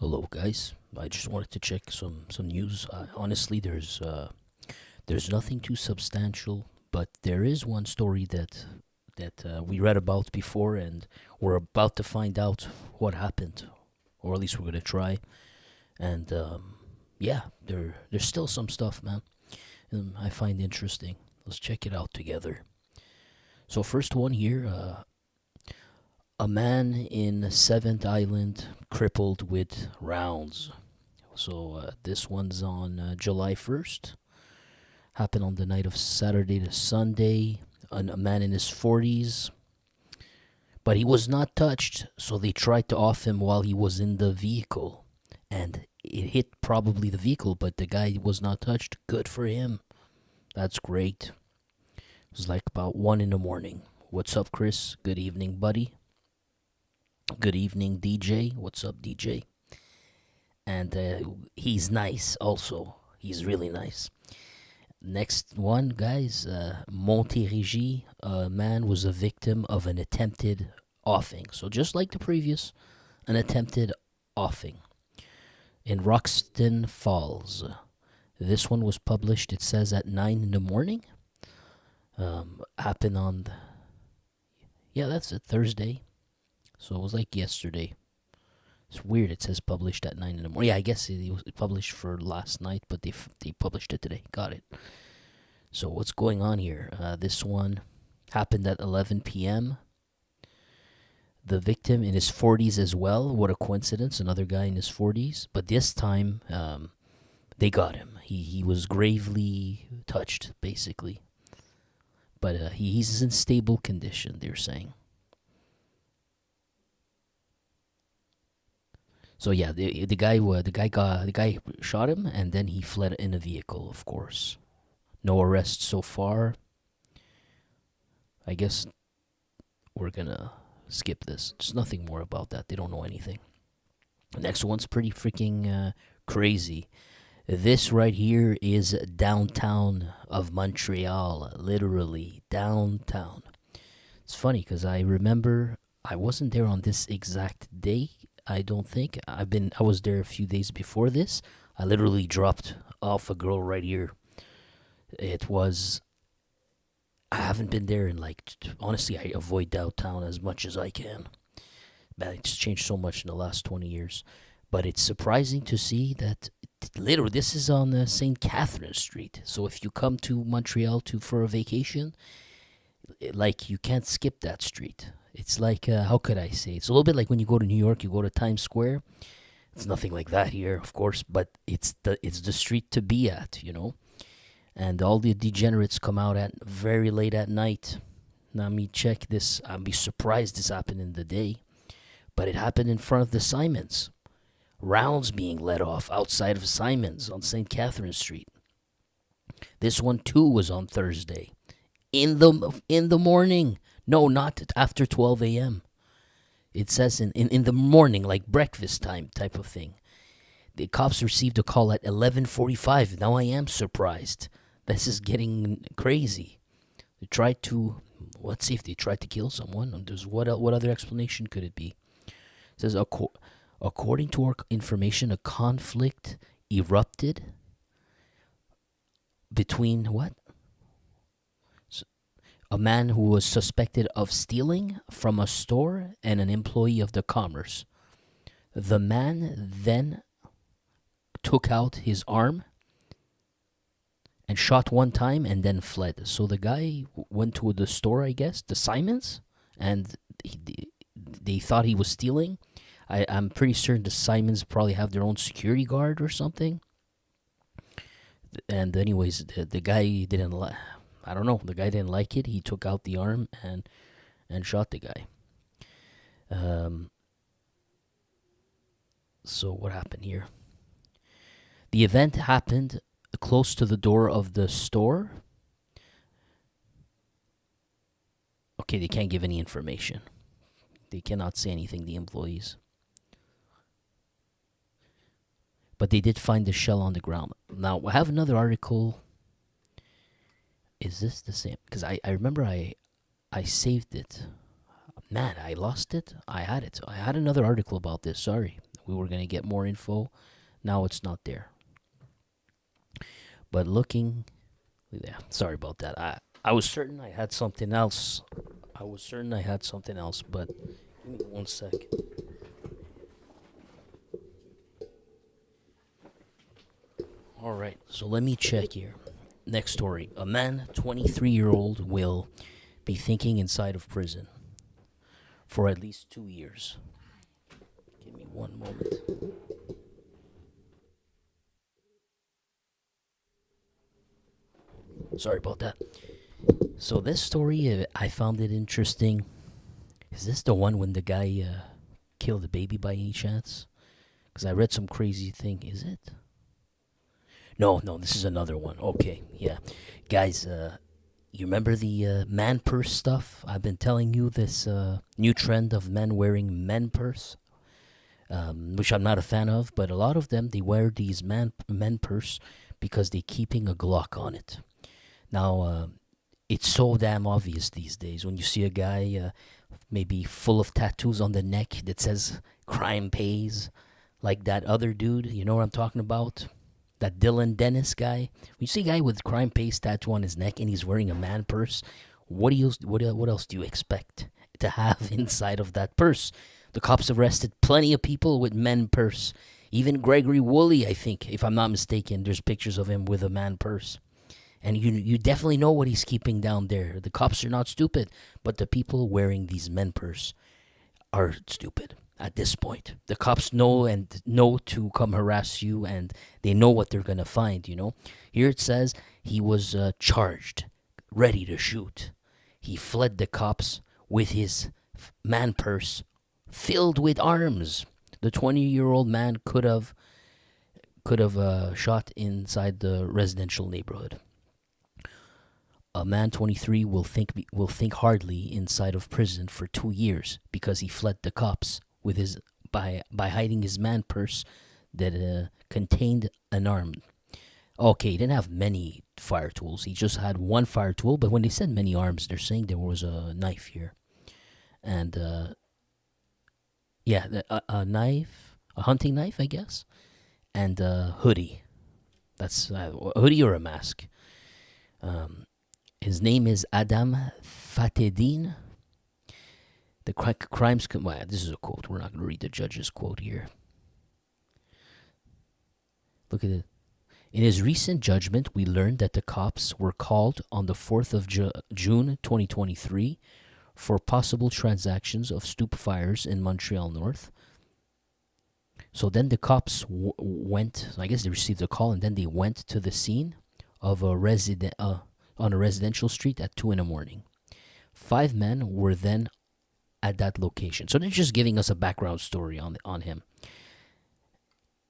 Hello, guys. I just wanted to check some news. Honestly, there's nothing too substantial, but there is one story that we read about before, and we're about to find out what happened, or at least we're gonna try. And yeah, there's still some stuff, man. I find interesting. Let's check it out together. So first one here. A man in Seventh Island crippled with rounds. So this one's on July 1st. Happened on the night of Saturday to Sunday. A man in his 40s. But he was not touched, so they tried to off him while he was in the vehicle. And it hit probably the vehicle, but the guy was not touched. Good for him. That's great. It was like about 1 in the morning. What's up, Chris? Good evening, buddy. Good evening, DJ. What's up, DJ? And he's nice also. He's really nice. Next one, guys. Montérégie, a man was a victim of an attempted offing. So just like the previous, an attempted offing. In Roxton Falls. This one was published, it says, at 9 in the morning. Happened on... Yeah, that's it, Thursday. So it was like yesterday. It's weird. It says published at 9 in the morning. Yeah, I guess it was published for last night, but they published it today. Got it. So what's going on here? This one happened at 11 p.m. The victim in his 40s as well. What a coincidence. Another guy in his 40s. But this time, they got him. He was gravely touched, basically. But he's in stable condition, they're saying. So yeah, the guy shot him, and then he fled in a vehicle. Of course, no arrests so far. I guess we're gonna skip this. There's nothing more about that. They don't know anything. The next one's pretty freaking crazy. This right here is downtown of Montreal, literally downtown. It's funny because I remember I wasn't there on this exact day. I don't think I was there a few days before this. I literally dropped off a girl right here. It was I haven't been there in honestly, I avoid downtown as much as I can. Man, it's changed so much in the last 20 years. But it's surprising to see that literally this is on St. Catherine Street. So if you come to Montreal for a vacation, you can't skip that street. It's like, how could I say? It's a little bit like when you go to New York, you go to Times Square. It's nothing like that here, of course, but it's the street to be at, you know. And all the degenerates come out at very late at night. Now, me check this. I'd be surprised this happened in the day, but it happened in front of the Simons. Rounds being let off outside of Simons on St. Catherine Street. This one too was on Thursday, in the morning. No, not after 12 a.m. It says in the morning, like breakfast time type of thing. The cops received a call at 11:45. Now I am surprised. This is getting crazy. They tried to, let's see if they tried to kill someone. What other explanation could it be? It says, according to our information, a conflict erupted between what? A man who was suspected of stealing from a store and an employee of the commerce. The man then took out his arm and shot one time and then fled. So the guy went to the store, I guess, the Simons, and they thought he was stealing. I'm pretty certain the Simons probably have their own security guard or something. And anyways, the guy didn't I don't know. The guy didn't like it. He took out the arm and shot the guy. So what happened here? The event happened close to the door of the store. Okay, they can't give any information. They cannot say anything, the employees. But they did find the shell on the ground. Now, I have another article. Is this the same? Because I remember I saved it. Man, I lost it. I had it. I had another article about this. Sorry. we were gonna get more info. Now it's not there. But looking, yeah, sorry about that. I was certain I had something else. But give me 1 sec. All right, so let me check here. Next story: a man, 23-year-old, will be thinking inside of prison for at least 2 years. Give me one moment. Sorry about that. So this story, I found it interesting. Is this the one when the guy killed the baby by any chance? Because I read some crazy thing. Is it? No, this is another one. Okay, yeah. Guys, you remember the man purse stuff? I've been telling you this new trend of men wearing men purse, which I'm not a fan of, but a lot of them, they wear these men purse because they're keeping a Glock on it. Now, it's so damn obvious these days when you see a guy maybe full of tattoos on the neck that says crime pays, like that other dude, you know what I'm talking about? That Dylan Dennis guy. When you see a guy with crime pays tattoo on his neck and he's wearing a man purse, what else do you expect to have inside of that purse? The cops arrested plenty of people with men purse. Even Gregory Woolley, I think, if I'm not mistaken, there's pictures of him with a man purse. And you definitely know what he's keeping down there. The cops are not stupid, but the people wearing these men purse are stupid at this point. The cops know to come harass you, and they know what they're gonna find. Here it says he was charged, ready to shoot. He fled the cops with his man purse filled with arms. The 20-year-old man could have shot inside the residential neighborhood. A man 23 will think hardly inside of prison for 2 years because he fled the cops with his by hiding his man purse that contained an arm. Okay, he didn't have many fire tools. He just had one fire tool, but when they said many arms, they're saying there was a knife here. And a knife, a hunting knife, I guess, and a hoodie. That's a hoodie or a mask. His name is Adam Fatedin. The crimes... Well, this is a quote. We're not going to read the judge's quote here. Look at it. In his recent judgment, we learned that the cops were called on the 4th of June 2023 for possible transactions of stupefires in Montreal North. So then the cops went... I guess they received a call, and then they went to the scene of a on a residential street at 2 a.m. 5 men were then at that location. So they're just giving us a background story on him.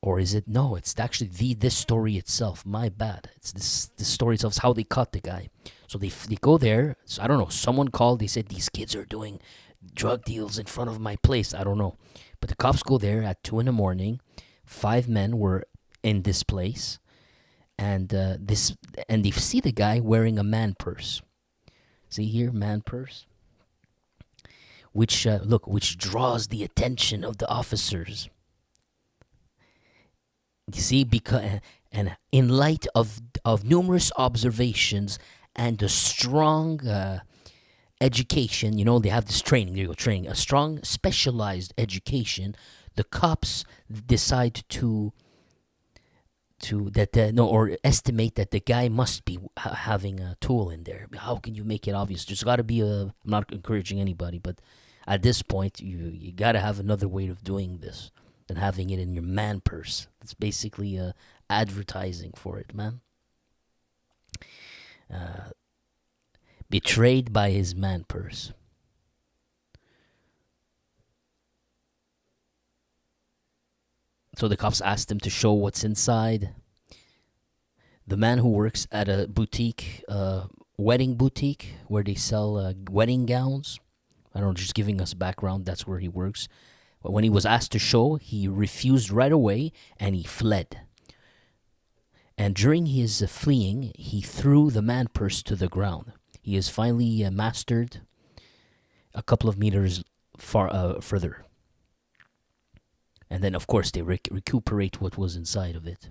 Or is it? No, it's actually this story itself. My bad. It's the story itself. It's how they caught the guy. So they go there. So I don't know. Someone called. They said, these kids are doing drug deals in front of my place. I don't know. But the cops go there at 2 a.m. 5 men were in this place. And they see the guy wearing a man purse. See here, man purse. Which draws the attention of the officers. You see, and in light of numerous observations and a strong education, they have this training. There you go, training. A strong specialized education. The cops decide to estimate that the guy must be having a tool in there. How can you make it obvious? There's got to be I'm not encouraging anybody, but at this point, you got to have another way of doing this than having it in your man purse. It's basically advertising for it, man. Betrayed by his man purse. So the cops asked him to show what's inside. The man who works at a boutique, wedding boutique, where they sell wedding gowns. I don't know, just giving us background, that's where he works. But when he was asked to show, he refused right away and he fled. And during his fleeing, he threw the man purse to the ground. He is finally mastered a couple of meters further. And then, of course, they recuperate what was inside of it.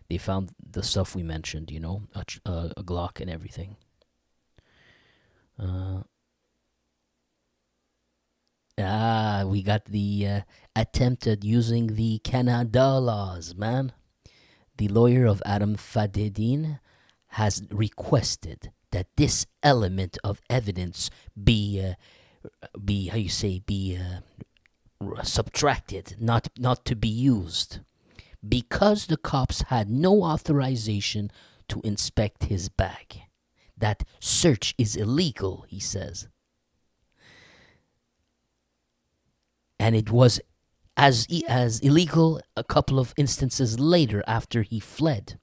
They found the stuff we mentioned, you know, a Glock and everything. We got the attempt at using the Canada laws, man. The lawyer of Adam Fadedin has requested that this element of evidence be subtracted, not to be used, because the cops had no authorization to inspect his bag. That search is illegal, he says. And it was as illegal a couple of instances later after he fled.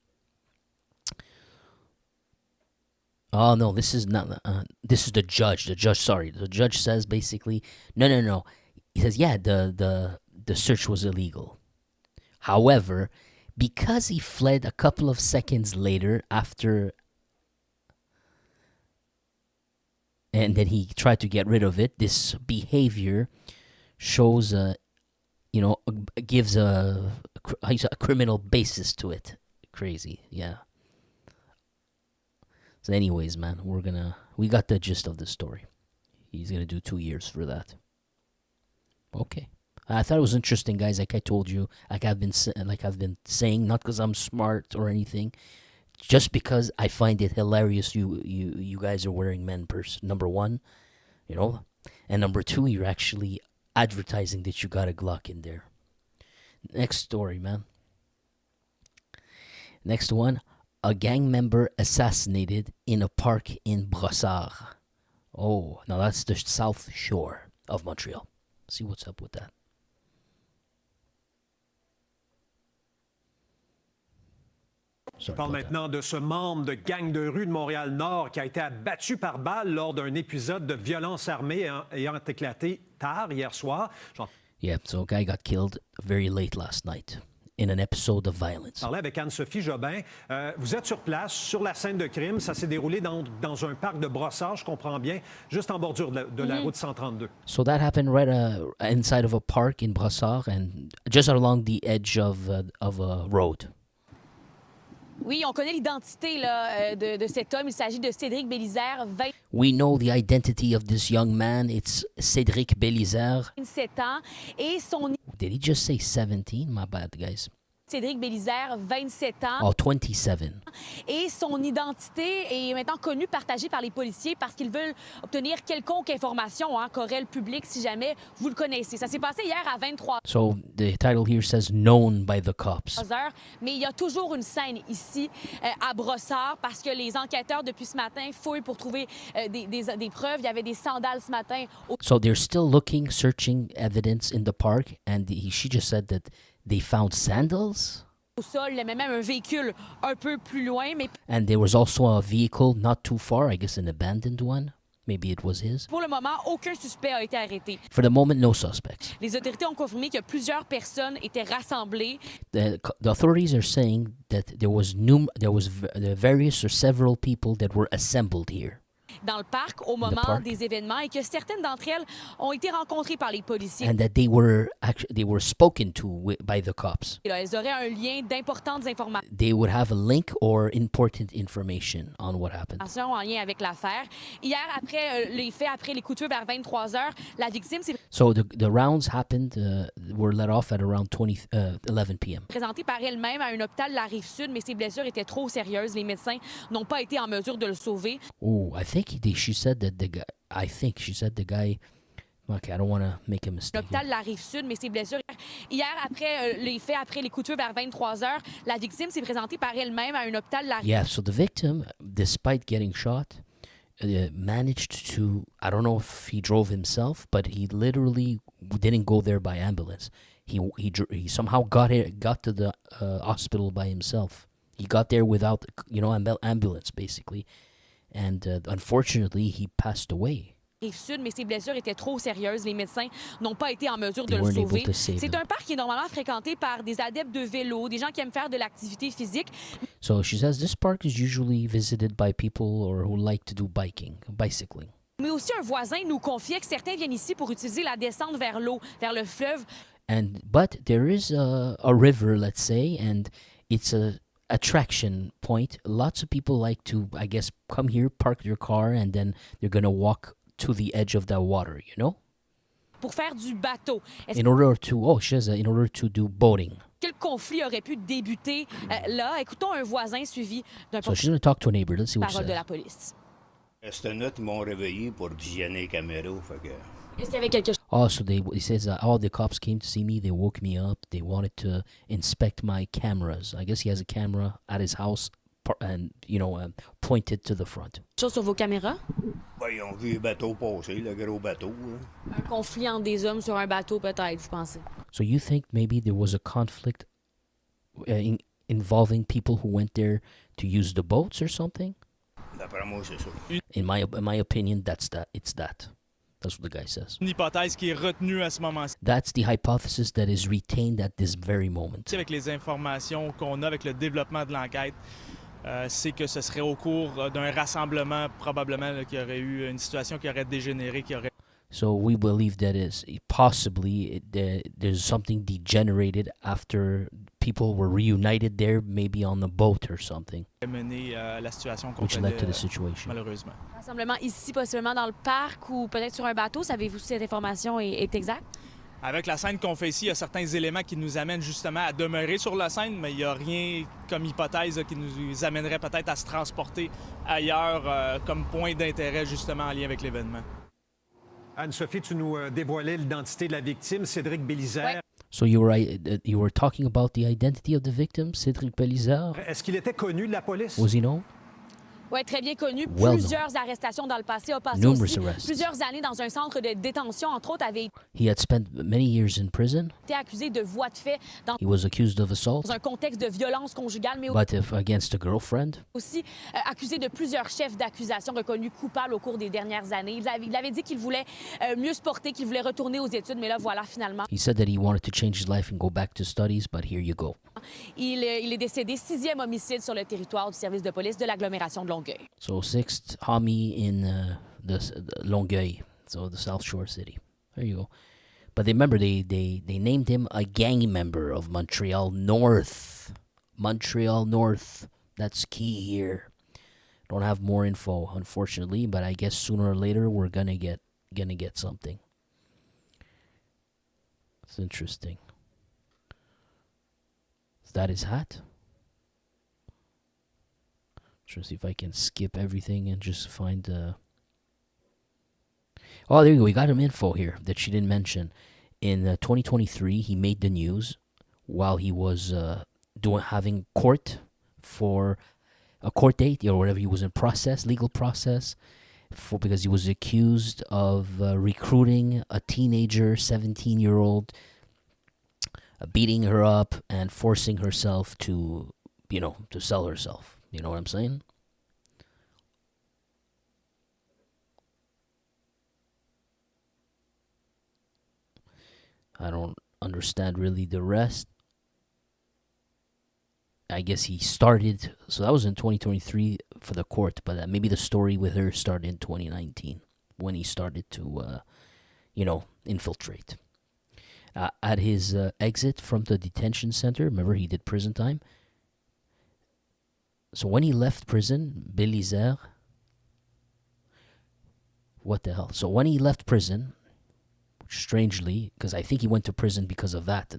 Oh no, this is not. This is the judge. The judge says basically, no. He says, yeah, the search was illegal. However, because he fled a couple of seconds later after, and then he tried to get rid of it, this behavior shows gives a criminal basis to it. Crazy, yeah. So anyways, man, we got the gist of the story. He's gonna do 2 years for that. Okay. I thought it was interesting, guys. Like I told you, like I've been saying, not because I'm smart or anything, just because I find it hilarious. You guys are wearing men purse. Number one, you know, and number two, you're actually advertising that you got a Glock in there. Next story, man. Next one, a gang member assassinated in a park in Brossard. Oh, now that's the South Shore of Montreal. See what's up with that. On parle maintenant de ce membre de gang de rue de Montréal-Nord qui a été abattu par balle lors d'un épisode de violence armée ayant éclaté tard hier soir. Yeah, so a guy got killed very late last night in an episode of violence. Je parlais avec Anne-Sophie Jobin. Vous êtes sur place, sur la scène de crime. Ça s'est déroulé dans un parc de Brossard, je comprends bien, juste en bordure de la route 132. So that happened right inside of a park in Brossard and just along the edge of a road. Oui, on connaît l'identité de cet homme. Il s'agit de Cédric Bélizaire, We know the identity of this young man. It's Cédric Bélizaire. 27 ans. Et son... Did he just say 17? My bad, guys. Cédric Bélizaire, 27 ans. Oh, 27. Et son identité est maintenant connue, partagée par les policiers parce qu'ils veulent obtenir quelconque information, querelle publique, si jamais vous le connaissez. Ça s'est passé hier à 23h. So the title here says known by the cops. Mais il y a toujours une scène ici à Brossard parce que les enquêteurs depuis ce matin fouillent pour trouver des preuves. Il y avait des sandales ce matin. So they're still looking, searching evidence in the park, and she just said that they found sandals. Au sol, il y avait même un véhicule un peu plus loin, mais and there was also a vehicle not too far, I guess an abandoned one. Maybe it was his. Pour le moment, aucun suspect a été arrêté. For the moment, no suspects. Les autorités ont confirmé que plusieurs personnes étaient rassemblées. The authorities are saying that there was various or several people that were assembled here. Dans le parc au moment des événements et que certaines d'entre elles ont été rencontrées par les policiers. And that they were spoken to by the cops. Elles auraient un lien d'importantes informations. They would have a link or important information on what happened. En lien avec l'affaire. Hier, après les faits, après les coups de feu vers 23h, la victime s'est... So the rounds happened, were let off at around 11 p.m. Présentée par elle-même à un hôpital de la Rive-Sud, mais ses blessures étaient trop sérieuses. Les médecins n'ont pas été en mesure de le sauver. Oh, she said that the guy. Okay, I don't want to make a mistake. L'hôpital de la Rive-Sud, mais ses blessures... Hier, après les faits, après les coups de feu vers 23h, la victime s'est présentée par elle-même à un hôpital de la Rive-Sud. Yeah, so the victim, despite getting shot, managed to... I don't know if he drove himself, but he literally didn't go there by ambulance. He somehow got to the hospital by himself. He got there without, ambulance, basically. And unfortunately, he passed away. Rive-Sud, mais ses blessures étaient trop sérieuses. Les médecins n'ont pas été en mesure de le sauver. C'est un parc qui est normalement fréquenté par des adeptes de vélo, des gens qui aiment faire de l'activité physique. So she says this park is usually visited by people or who like to do bicycling. Mais aussi un voisin nous confiait que certains viennent ici pour utiliser la descente vers l'eau, vers le fleuve. But there is a river, let's say, and it's a attraction point. Lots of people like to, I guess, come here, park their car, and then they're gonna walk to the edge of that water, you know? Pour faire du bateau. In order to do boating. Que le conflit aurait pu débuter là? Écoutons un voisin suivi d'un So she's gonna talk to a neighbor. Let's see what she parole de says. la police. Cette note, ils m'ont réveillé pour visionner les caméras. Fait que... Est-ce qu'il y avait quelque chose? Oh, so he says that all the cops came to see me. They woke me up. They wanted to inspect my cameras. I guess he has a camera at his house, and pointed to the front. Chose sur vos caméras? Ben, ils ont vu le bateau passer, le gros bateau. Là. Un conflit entre des hommes sur un bateau, peut-être, vous pensez? So you think maybe there was a conflict involving people who went there to use the boats or something? D'après moi, c'est ça. In my opinion, that's that. It's that. That's what the guy says. Une hypothèse qui est retenue à ce moment-ci. That's the hypothesis that is retained at this very moment. Avec les informations qu'on a, avec le développement de l'enquête, c'est que ce serait au cours d'un rassemblement, probablement, là, qu'il y aurait eu une situation qui aurait dégénéré, qui aurait... So we believe that is possibly there's something degenerated after people were reunited there, maybe on the boat or something, mené la situation qu'on which led to the situation. malheureusement. Rassemblement ici, possiblement dans le parc ou peut-être sur un bateau. Savez-vous si cette information est exacte? Avec la scène qu'on fait ici, il y a certains éléments qui nous amènent justement à demeurer sur la scène, mais il n'y a rien comme hypothèse qui nous amènerait peut-être à se transporter ailleurs comme point d'intérêt justement en lien avec l'événement. Anne-Sophie, tu nous dévoilais l'identité de la victime, Cédric Bélizaire. Ouais. So you were talking about the identity of the victim, Cédric Bélizaire. Est-ce qu'il était connu de la police? Was he known? Oui, très bien connu. Well Plusieurs arrestations dans le passé. A passé Numerous aussi arrests. plusieurs années dans un centre de détention. Entre autres, avait He had spent many years in prison. été accusé de voies de fait dans He was accused of assault, un contexte de violence conjugale, mais but against a girlfriend. aussi accusé de plusieurs chefs d'accusation reconnus coupables au cours des dernières années. Il avait dit qu'il voulait mieux se porter, qu'il voulait retourner aux études, mais là, voilà, finalement. He said that he wanted to change his life and go back to studies, but here you go. Il est décédé, 6e homicide sur le territoire du service de police de l'agglomération de Longueuil. So sixth homie in the Longueuil, so the South Shore city. There you go. But remember, they named him a gang member of Montreal North. Montreal North. That's key here. Don't have more info, unfortunately, but I guess sooner or later we're gonna get something. It's interesting. Is that his hat? Trying to see if I can skip everything and just find Oh, there you go. We got him info here that she didn't mention. In 2023, he made the news while he was having court for a court date or whatever. He was in legal process, because he was accused of recruiting a teenager, 17-year-old, beating her up and forcing herself to sell herself. You know what I'm saying? I don't understand really the rest. I guess he started, so that was in 2023 for the court, but maybe the story with her started in 2019 when he started to, infiltrate. At his exit from the detention center, remember he did prison time? So when he left prison, Bélizaire, what the hell? So when he left prison, strangely, because I think he went to prison because of that,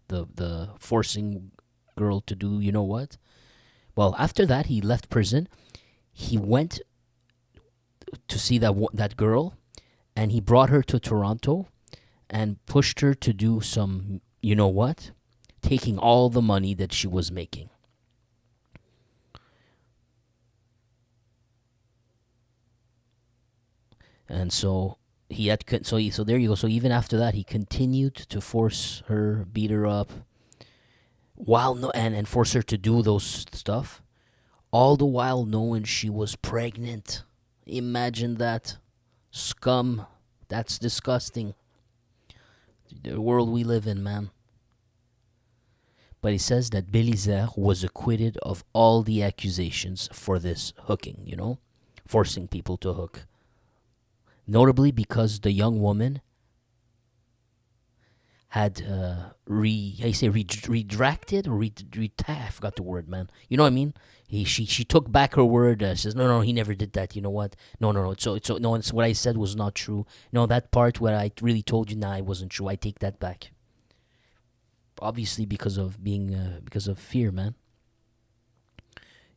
the forcing girl to do you know what? Well, after that, he left prison. He went to see that girl, and he brought her to Toronto and pushed her to do some you know what? Taking all the money that she was making. And so so there you go. So even after that, he continued to force her, beat her up, and force her to do those stuff, all the while knowing she was pregnant. Imagine that. Scum. That's disgusting. The world we live in, man. But he says that Bélizaire was acquitted of all the accusations for this hooking, forcing people to hook. Notably because the young woman had retracted or I forgot the word, man. You know what I mean? She took back her word. Says no, he never did that. You know what? No. It's what I said was not true. No, that part where I really told you, nah, it wasn't true. I take that back. Obviously, because of fear, man.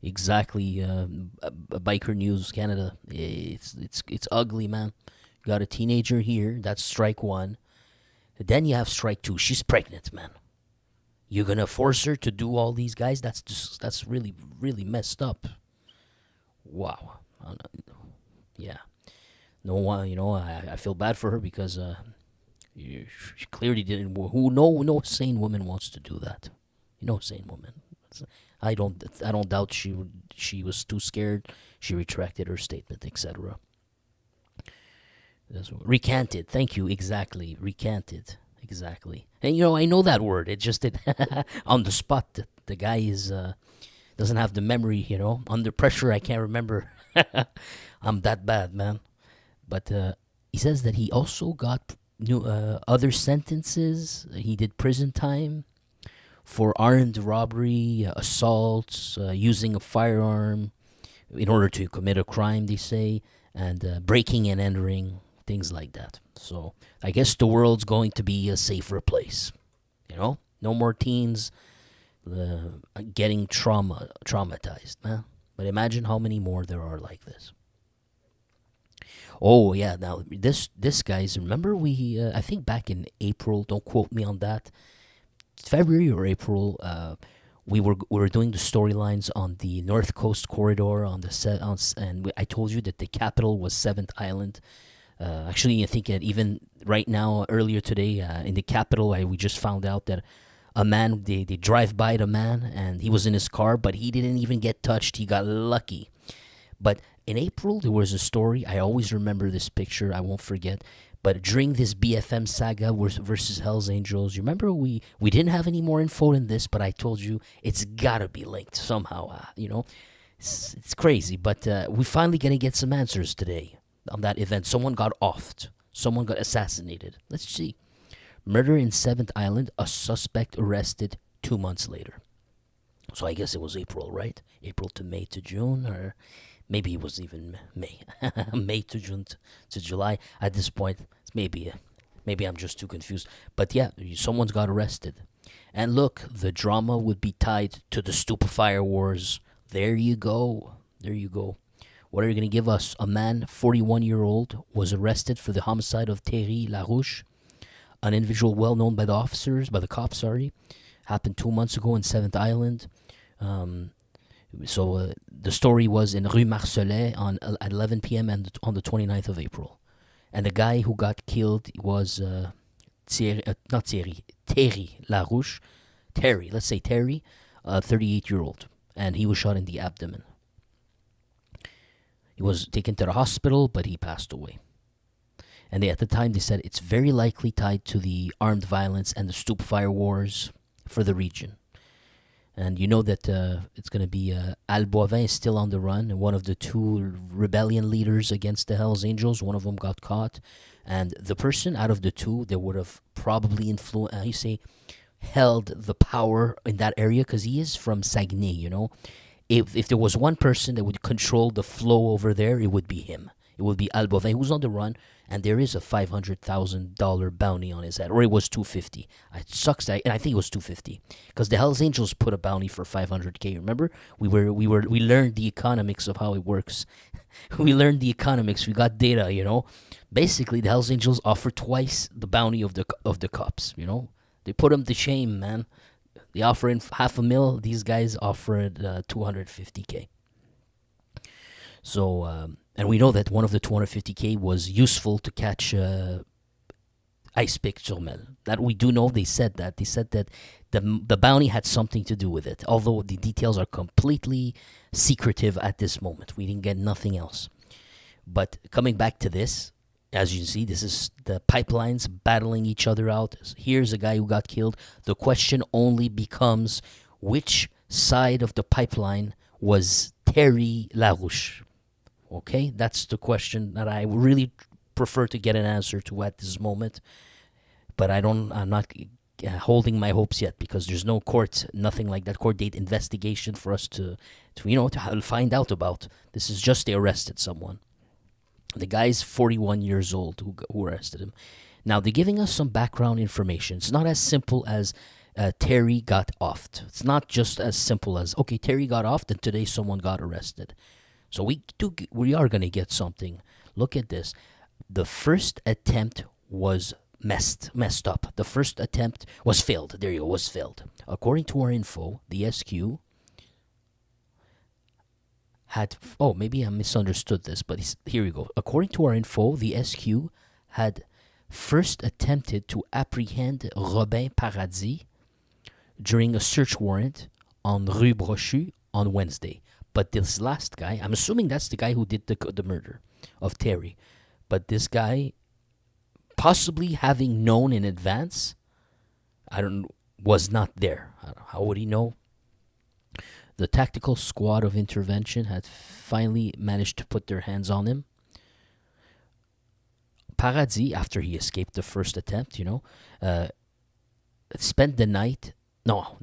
Exactly. Biker News Canada. It's ugly, man. You got a teenager here. That's strike one. Then you have strike two. She's pregnant, man. You're gonna force her to do all these guys? That's really, really messed up. Wow. Yeah. No one, I feel bad for her because she clearly didn't. No sane woman wants to do that. No sane woman. I don't doubt she was too scared. She retracted her statement, etc. Recanted. Thank you. Exactly. Recanted. Exactly. And I know that word. It just on the spot. The guy doesn't have the memory. Under pressure, I can't remember. I'm that bad, man. But he says that he also got other sentences. He did prison time for armed robbery, assaults, using a firearm in order to commit a crime, they say, and breaking and entering, things like that. So I guess the world's going to be a safer place. No more teens getting traumatized, man. But imagine how many more there are like this. Oh yeah, now this guys, remember I think back in April, don't quote me on that, February or April, we were doing the storylines on the North Coast corridor I told you that the capital was 7th Island. Actually, I think that even right now, earlier today, in the capital, we just found out that a man, they drive by the man, and he was in his car, but he didn't even get touched. He got lucky. But in April, there was a story. I always remember this picture. I won't forget. But during this BFM saga versus Hells Angels, you remember we didn't have any more info than this, but I told you it's gotta be linked somehow. It's crazy, but we're finally gonna get some answers today on that event. Someone got offed. Someone got assassinated. Let's see. Murder in 7th Island. A suspect arrested 2 months later. So I guess it was April, right? April to May to June, or maybe it was even May. May to June to July. At this point, maybe I'm just too confused. But yeah, someone's got arrested. And look, the drama would be tied to the Stupefier Wars. There you go. What are you going to give us? A man, 41-year-old, was arrested for the homicide of Thierry Larouche, an individual well known by the cops. Happened 2 months ago in 7th Island. So the story was in Rue Marcelet at 11 p.m. and on the 29th of April. And the guy who got killed was Thierry Larouche. Let's say Terry, 38-year-old. And he was shot in the abdomen. He was taken to the hospital, but he passed away. And at the time, they said it's very likely tied to the armed violence and the Stupefier Wars for the region. And you know that it's going to be Al Boivin is still on the run. And one of the two rebellion leaders against the Hells Angels, one of them got caught. And the person out of the two that would have probably held the power in that area, because he is from Saguenay, If there was one person that would control the flow over there, it would be him. It would be Al Boivin, who's on the run, and there is a $500,000 bounty on his head, or it was $250,000. It sucks, and I think it was $250,000 because the Hells Angels put a bounty for $500,000. Remember, we learned the economics of how it works. We learned the economics. We got data. Basically, the Hells Angels offer twice the bounty of the cops. They put them to shame, man. They offer in $500,000. These guys offered $250,000. So, and we know that one of the $250,000 was useful to catch Ice Pick Turmel. That we do know. They said that. They said that the bounty had something to do with it. Although the details are completely secretive at this moment. We didn't get nothing else. But coming back to this, as you can see, this is the pipelines battling each other out. Here's a guy who got killed. The question only becomes, which side of the pipeline was Thierry Larouche? Okay, that's the question that I really prefer to get an answer to at this moment. But I'm not holding my hopes yet, because there's no nothing like that court date investigation for us to find out about. This is just they arrested someone. The guy's 41 years old who arrested him. Now, they're giving us some background information. It's not as simple as Terry got offed. It's not just as simple as, okay, Terry got offed and today someone got arrested. So we are going to get something. Look at this. The first attempt was messed up. The first attempt was failed. There you go, was failed. According to our info, the SQ had... Oh, maybe I misunderstood this, but here we go. According to our info, the SQ had first attempted to apprehend Robin Paradis during a search warrant on Rue Brochu on Wednesday. But this last guy, I'm assuming that's the guy who did the murder of Terry. But this guy, possibly having known in advance, was not there. How would he know? The tactical squad of intervention had finally managed to put their hands on him. Paradis, after he escaped the first attempt, spent the night... No.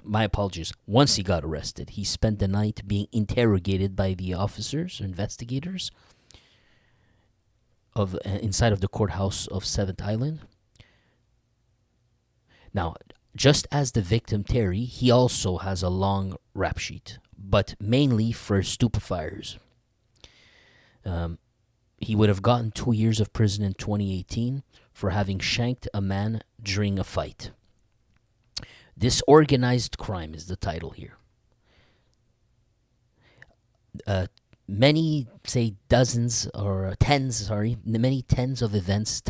My apologies. Once he got arrested, he spent the night being interrogated by the officers, investigators, inside of the courthouse of 7th Island. Now, just as the victim Terry, he also has a long rap sheet, but mainly for stupefyers. He would have gotten 2 years of prison in 2018 for having shanked a man during a fight. Disorganized crime is the title here. Many, say dozens or tens, many tens of events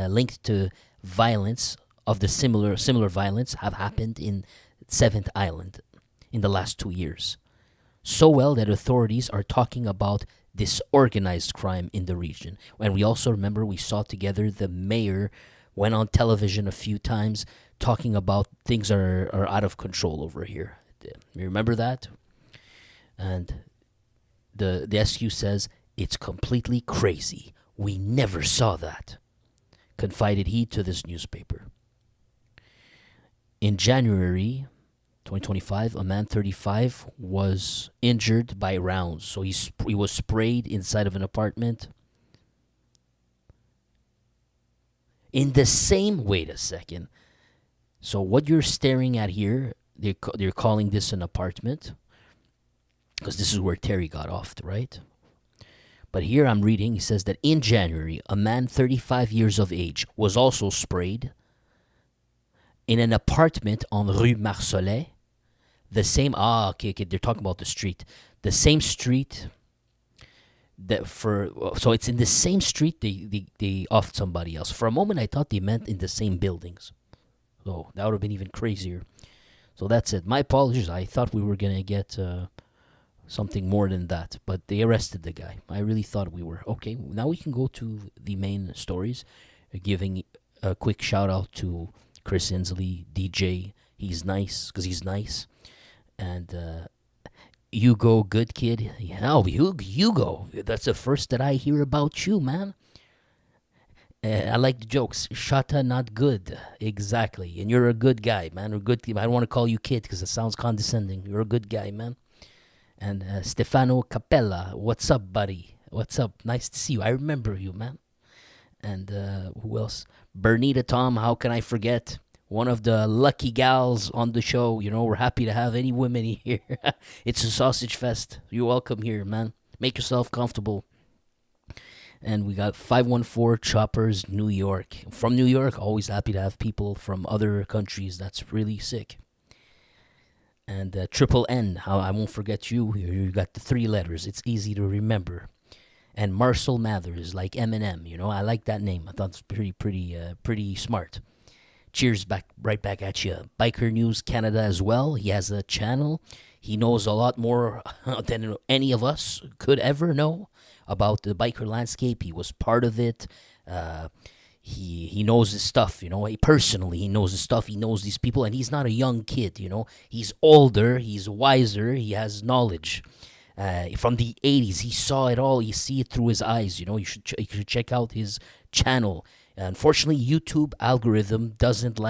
linked to violence of the similar violence have happened in 7th Island in the last 2 years. So well that authorities are talking about disorganized crime in the region. And we also remember we saw together the mayor went on television a few times talking about things are out of control over here. You remember that? And the SQ says, it's completely crazy. We never saw that, confided he to this newspaper. In January 2025, a man 35 was injured by rounds. So he was sprayed inside of an apartment. In the same... Wait a second. So what you're staring at here, they're calling this an apartment, because this is where Terry got offed, right? But here I'm reading, he says that in January, a man 35 years of age was also sprayed in an apartment on Rue Marsolet. The same... okay, they're talking about the street. The same street... So it's in the same street they offed somebody else. For a moment, I thought they meant in the same buildings. So that would have been even crazier. So that's it. My apologies. I thought we were going to get something more than that. But they arrested the guy. I really thought we were. Okay, now we can go to the main stories. Giving a quick shout out to Chris Inslee, DJ. He's nice, because he's nice. And Hugo, good kid. Oh, Hugo. That's the first that I hear about you, man. I like the jokes. Shata, not good. Exactly. And you're a good guy, man. I don't want to call you kid because it sounds condescending. You're a good guy, man. And Stefano Capella. What's up, buddy? What's up? Nice to see you. I remember you, man. And who else? Bernita Tom. How can I forget? One of the lucky gals on the show. We're happy to have any women here. It's a sausage fest. You're welcome here, man. Make yourself comfortable. And we got 514 Choppers, New York. From New York, always happy to have people from other countries. That's really sick. And Triple N, how I won't forget you. You got the 3 letters. It's easy to remember. And Marcel Mathers, like Eminem. I like that name. I thought it's pretty smart. Cheers, right back at you. Biker News Canada as well. He has a channel. He knows a lot more than any of us could ever know about the biker landscape. He was part of it. He knows his stuff, Personally, he knows his stuff. He knows these people, and he's not a young kid, He's older. He's wiser. He has knowledge. From the 80s, he saw it all. You see it through his eyes, You should check out his channel. Unfortunately, YouTube algorithm doesn't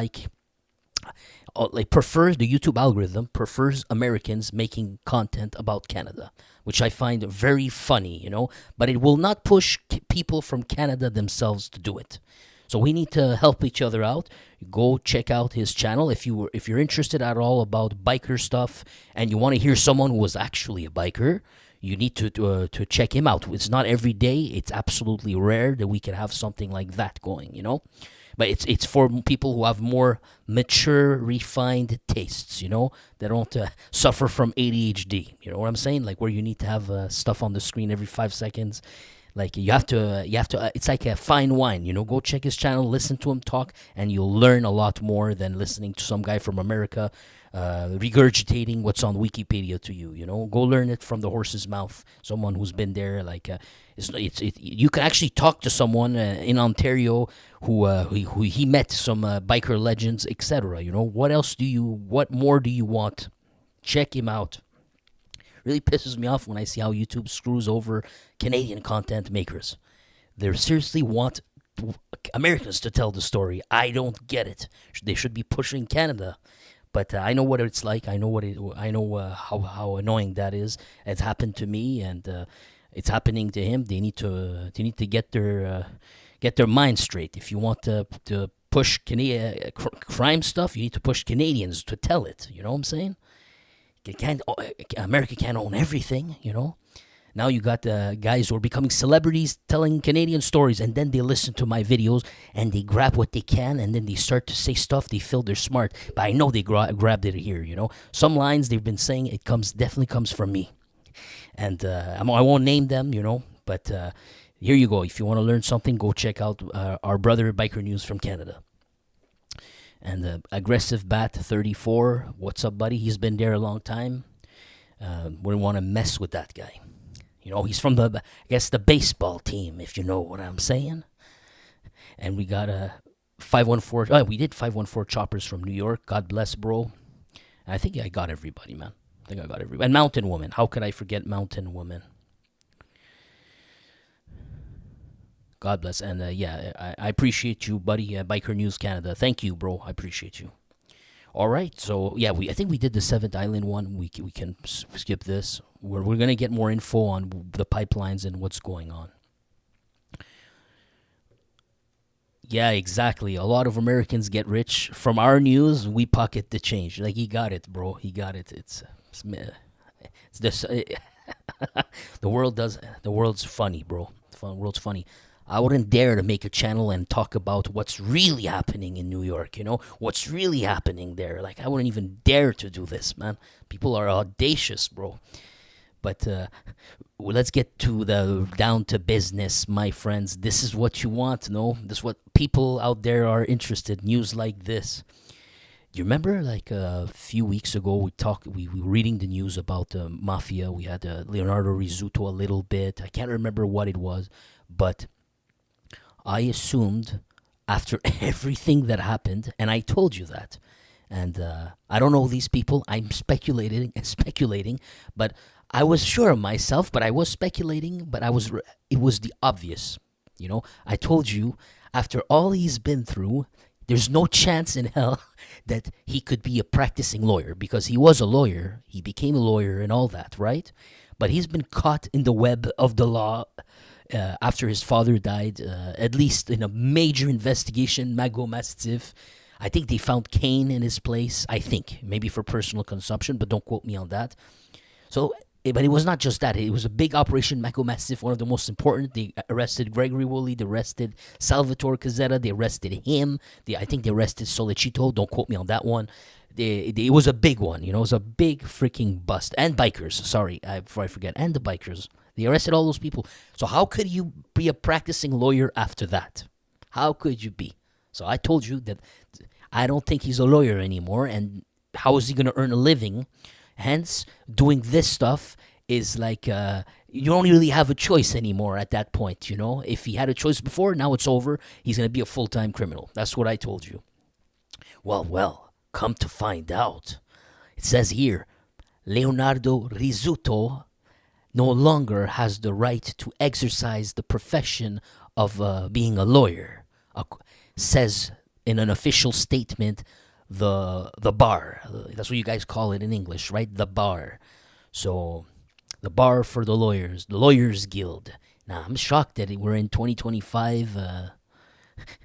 prefers the YouTube algorithm prefers Americans making content about Canada, which I find very funny, but it will not push people from Canada themselves to do it. So we need to help each other out. Go check out his channel if you're interested at all about biker stuff and you want to hear someone who was actually a biker. You need to check him out. It's not every day. It's absolutely rare that we can have something like that going, But it's for people who have more mature, refined tastes, They don't suffer from ADHD. You know what I'm saying? Like where you need to have stuff on the screen every 5 seconds. Like you have to. It's like a fine wine, Go check his channel, listen to him talk, and you'll learn a lot more than listening to some guy from America regurgitating what's on Wikipedia to you. Go learn it from the horse's mouth. Someone who's been there. Like you can actually talk to someone in Ontario who he met some biker legends, etc. What more do you want? Check him out. Really pisses me off when I see how YouTube screws over Canadian content makers. They seriously want Americans to tell the story. I don't get it. They should be pushing Canada, but I know what it's like. I know how annoying that is. It's happened to me, and it's happening to him. They need to get their mind straight. If you want to push crime stuff, you need to push Canadians to tell it. You know what I'm saying? America can't own everything, Now you got guys who are becoming celebrities telling Canadian stories, and then they listen to my videos and they grab what they can, and then they start to say stuff they feel they're smart. But I know they grabbed it here, Some lines they've been saying, definitely comes from me. And I won't name them, but here you go. If you want to learn something, go check out our brother Biker News from Canada. And Aggressive Bat 34, what's up, buddy? He's been there a long time. Wouldn't want to mess with that guy. He's from the baseball team, if you know what I'm saying. And we got a 514. We did 514 choppers from New York. God bless, bro. I think I got everybody, man. And Mountain Woman. How could I forget Mountain Woman? God bless. And I appreciate you, buddy. Biker News Canada. Thank you, bro. I appreciate you. All right. So, I think we did the 7th Island one. We can skip this. We're going to get more info on the pipelines and what's going on. Yeah, exactly. A lot of Americans get rich. From our news, we pocket the change. Like, he got it, bro. He got it. It's this. The world's funny, bro. The world's funny. I wouldn't dare to make a channel and talk about what's really happening in New York, what's really happening there. Like, I wouldn't even dare to do this, man. People are audacious, bro. But let's get to the down to business, my friends. This is what you want, no? This is what people out there are interested. News like this. You remember, like a few weeks ago, we were reading the news about Mafia. We had Leonardo Rizzuto a little bit. I can't remember what it was, but I assumed after everything that happened, and I told you that, and I don't know these people. I'm speculating, but I was sure of myself, but I was speculating, but it was the obvious, I told you, after all he's been through, there's no chance in hell that he could be a practicing lawyer, because he was a lawyer, he became a lawyer and all that, right? But he's been caught in the web of the law after his father died, at least in a major investigation, Mago Mastiff. I think they found cane in his place, I think, maybe for personal consumption, but don't quote me on that. So, but it was not just that. It was a big operation, Mago Mastiff, one of the most important. They arrested Gregory Woolley, they arrested Salvatore Cazzetta, they arrested him. I think they arrested Solicito, don't quote me on that one. It was a big one, it was a big freaking bust. And bikers, sorry, before I forget, and the bikers. They arrested all those people. So how could you be a practicing lawyer after that? How could you be? So I told you that I don't think he's a lawyer anymore, and how is he going to earn a living? Hence, doing this stuff is like you don't really have a choice anymore at that point, If he had a choice before, now it's over. He's going to be a full-time criminal. That's what I told you. Well, come to find out. It says here, Leonardo Rizzuto no longer has the right to exercise the profession of being a lawyer. says in an official statement, the bar. That's what you guys call it in English, right? The bar. So the bar for the Lawyers Guild. Now I'm shocked that we're in 2025,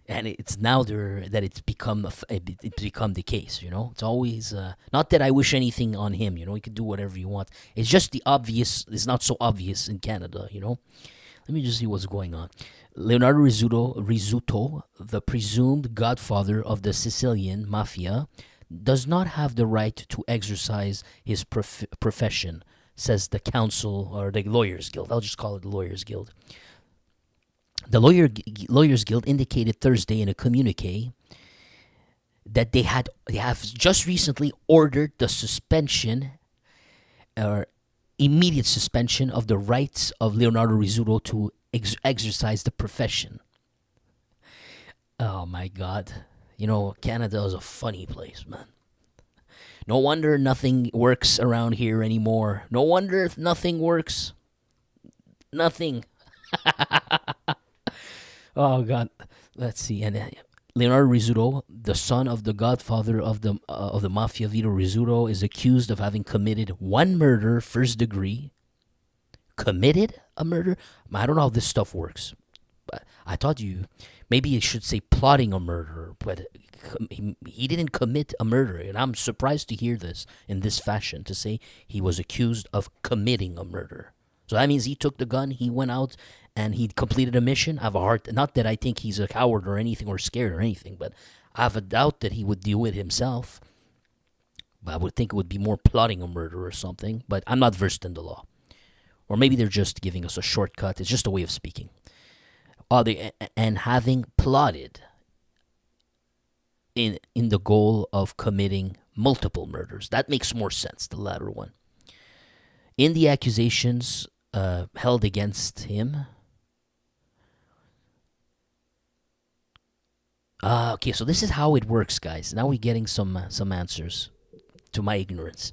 and it's now that it's become the case. It's always not that I wish anything on him. He could do whatever you want. It's just the obvious. It's not so obvious in Canada. Let me just see what's going on. Leonardo Rizzuto, the presumed godfather of the Sicilian Mafia, does not have the right to exercise his profession, says the council, or the Lawyers Guild. I'll just call it the Lawyers Guild. The Lawyers Guild indicated Thursday in a communique that they have just recently ordered the suspension, or immediate suspension, of the rights of Leonardo Rizzuto to exercise the profession. Oh my God. Canada is a funny place, man. No wonder nothing works around here anymore. No wonder nothing works. Nothing. Oh God. Let's see. And Leonardo Rizzuto, the son of the godfather of the Mafia, Vito Rizzuto, is accused of having committed one murder, first degree. Committed a murder? I don't know how this stuff works. But I thought maybe you should say plotting a murder, but he didn't commit a murder. And I'm surprised to hear this in this fashion, to say he was accused of committing a murder. So that means he took the gun, he went out, and he completed a mission. I have a heart, not that I think he's a coward or anything, or scared or anything, but I have a doubt that he would do it himself. But I would think it would be more plotting a murder or something, but I'm not versed in the law. Or maybe they're just giving us a shortcut. It's just a way of speaking. And having plotted in the goal of committing multiple murders. That makes more sense, the latter one. In the accusations held against him. Okay, so this is how it works, guys. Now we're getting some answers to my ignorance.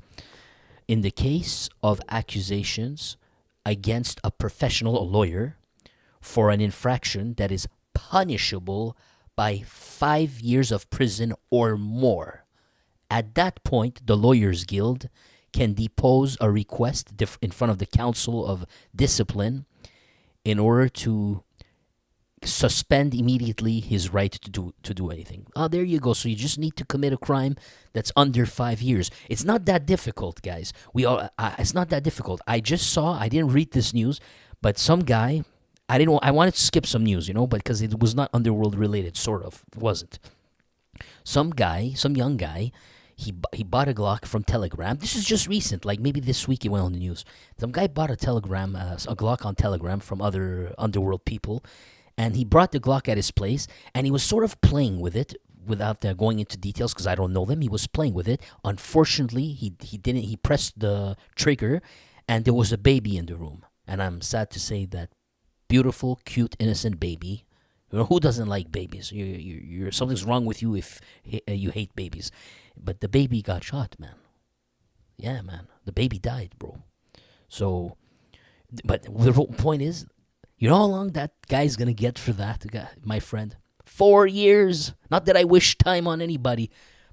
In the case of accusations against a professional lawyer for an infraction that is punishable by 5 years of prison or more, at that point, the Lawyers Guild can depose a request in front of the Council of Discipline in order to suspend immediately his right to do anything. There you go. So you just need to commit a crime that's under 5 years. It's not that difficult, guys. It's not that difficult. I didn't read this news, but some guy, I wanted to skip some news, but because it was not underworld related, sort of. It wasn't. Some young guy, he bought a Glock from Telegram. This is just recent, like maybe this week it went on the news. Some guy bought a Glock on Telegram from other underworld people, and he brought the Glock at his place, and he was sort of playing with it without going into details because I don't know them. He was playing with it. Unfortunately, he didn't. He pressed the trigger, and there was a baby in the room. And I'm sad to say that beautiful, cute, innocent baby. Who doesn't like babies? You're something's wrong with you if you hate babies. But the baby got shot, man. Yeah, man. The baby died, bro. So, but the point is, you know how long that guy's gonna get for that, my friend? 4 years. Not that I wish time on anybody,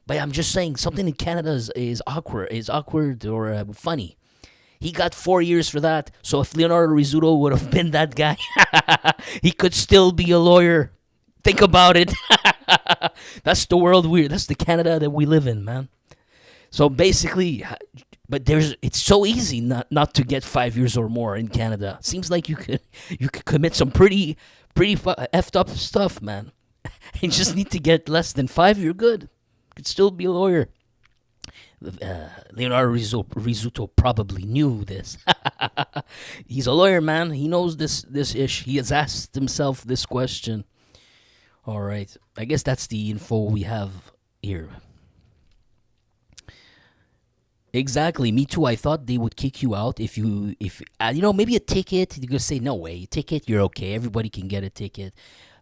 but I'm just saying something in Canada is awkward or funny. He got 4 years for that. So if Leonardo Rizzuto would have been that guy, he could still be a lawyer. Think about it. That's the world that's the Canada that we live in, man. So basically, but it's so easy not to get 5 years or more in Canada. Seems like you could commit some pretty effed up stuff, man. You just need to get less than 5. You're good. You could still be a lawyer. Leonardo Rizzuto probably knew this. He's a lawyer, man. He knows this ish. He has asked himself this question. All right. I guess that's the info we have here. Exactly. Me too. I thought they would kick you out if maybe a ticket. You could say no way. Ticket, you're okay. Everybody can get a ticket.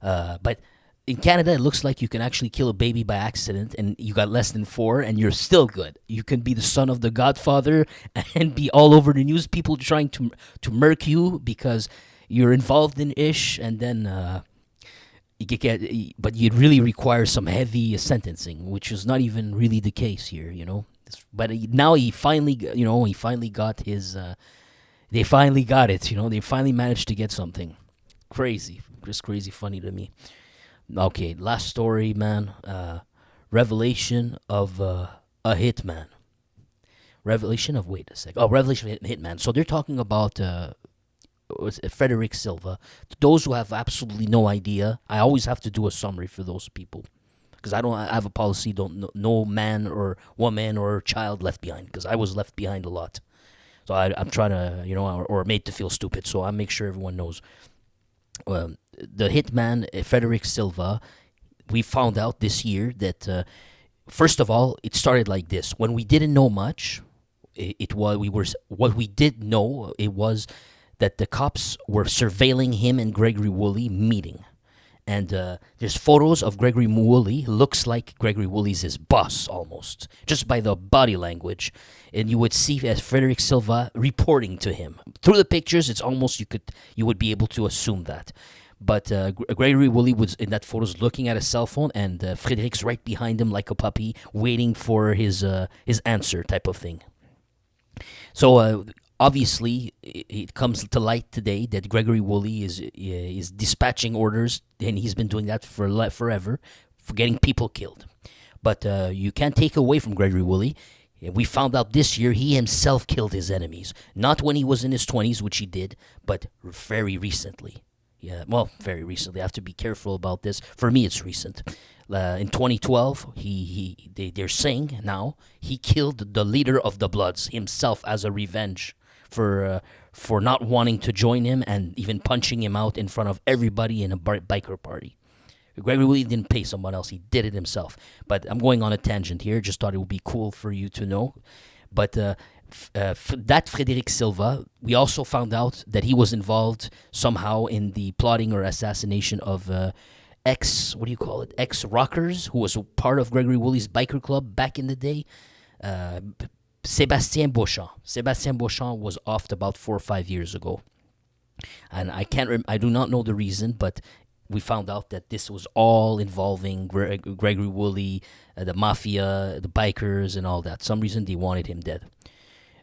But in Canada, it looks like you can actually kill a baby by accident, and you got less than 4, and you're still good. You can be the son of the Godfather and be all over the news. People trying to murk you because you're involved in ish, and then but you'd really require some heavy sentencing, which is not even really the case here, But now he finally, he finally got his. They finally got it, They finally managed to get something. Crazy, just crazy funny to me. Okay, last story, man. Revelation of a hitman. Revelation of Revelation of hitman. So they're talking about Frederick Silva. Those who have absolutely no idea, I always have to do a summary for those people because I have a policy: no man or woman or child left behind. Because I was left behind a lot, so I'm trying to or made to feel stupid. So I make sure everyone knows. The hitman Frederick Silva. We found out this year that first of all, it started like this. When we didn't know much, what we did know. It was that the cops were surveilling him and Gregory Woolley meeting. And there's photos of Gregory Woolley. Looks like Gregory Woolley's his boss almost, just by the body language. And you would see as Frederick Silva reporting to him. Through the pictures, it's almost you would be able to assume that. But Gregory Woolley was in that photos looking at a cell phone, and Frédéric's right behind him like a puppy, waiting for his answer type of thing. So obviously, it comes to light today that Gregory Woolley is dispatching orders, and he's been doing that for forever, for getting people killed. But you can't take away from Gregory Woolley. We found out this year he himself killed his enemies. Not when he was in his 20s, which he did, but very recently. Yeah, well, very recently. I have to be careful about this. For me, it's recent. In 2012, they're saying now he killed the leader of the Bloods himself as a revenge for not wanting to join him and even punching him out in front of everybody in a biker party. Gregory Woolley didn't pay someone else. He did it himself. But I'm going on a tangent here. Just thought it would be cool for you to know. But that Frédéric Silva, we also found out that he was involved somehow in the plotting or assassination of ex-rockers, who was part of Gregory Woolley's biker club back in the day. Sébastien Beauchamp. Sébastien Beauchamp was offed about 4 or 5 years ago. And I do not know the reason, but we found out that this was all involving Gregory Woolley, the Mafia, the bikers, and all that. Some reason they wanted him dead.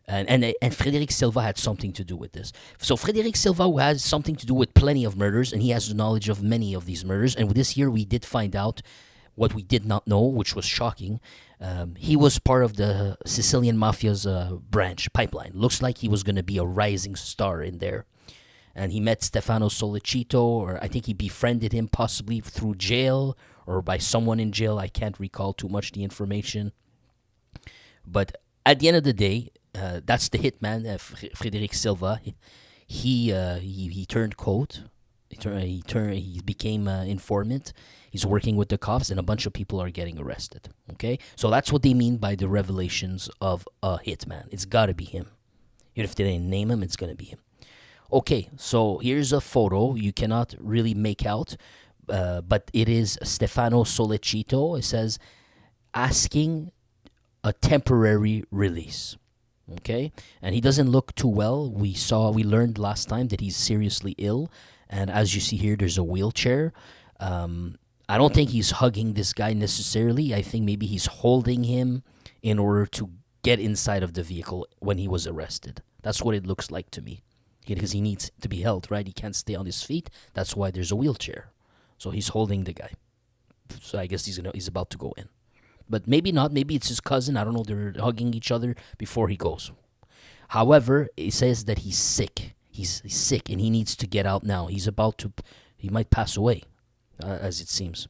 And Frédéric Silva had something to do with this. So Frédéric Silva has something to do with plenty of murders, and he has the knowledge of many of these murders. And this year we did find out what we did not know, which was shocking. He was part of the Sicilian Mafia's branch, pipeline. Looks like he was going to be a rising star in there. And he met Stefano Solicito, or I think he befriended him possibly through jail or by someone in jail. I can't recall too much the information. But at the end of the day, that's the hitman, Frédéric Silva. He turned code. He became informant. He's working with the cops, and a bunch of people are getting arrested. Okay, so that's what they mean by the revelations of a hitman. It's got to be him. Even if they didn't name him, it's gonna be him. Okay, so here's a photo. You cannot really make out, but it is Stefano Solicito. It says asking a temporary release. Okay, and he doesn't look too well. We learned last time that he's seriously ill, and as you see here, there's a wheelchair. I don't think he's hugging this guy necessarily. I think maybe he's holding him in order to get inside of the vehicle when he was arrested. That's what it looks like to me. Because he needs to be held, right? He can't stay on his feet. That's why there's a wheelchair. So he's holding the guy. So I guess he's about to go in. But maybe not. Maybe it's his cousin. I don't know. They're hugging each other before he goes. However, it says that he's sick. He's sick and he needs to get out now. He might pass away, as it seems.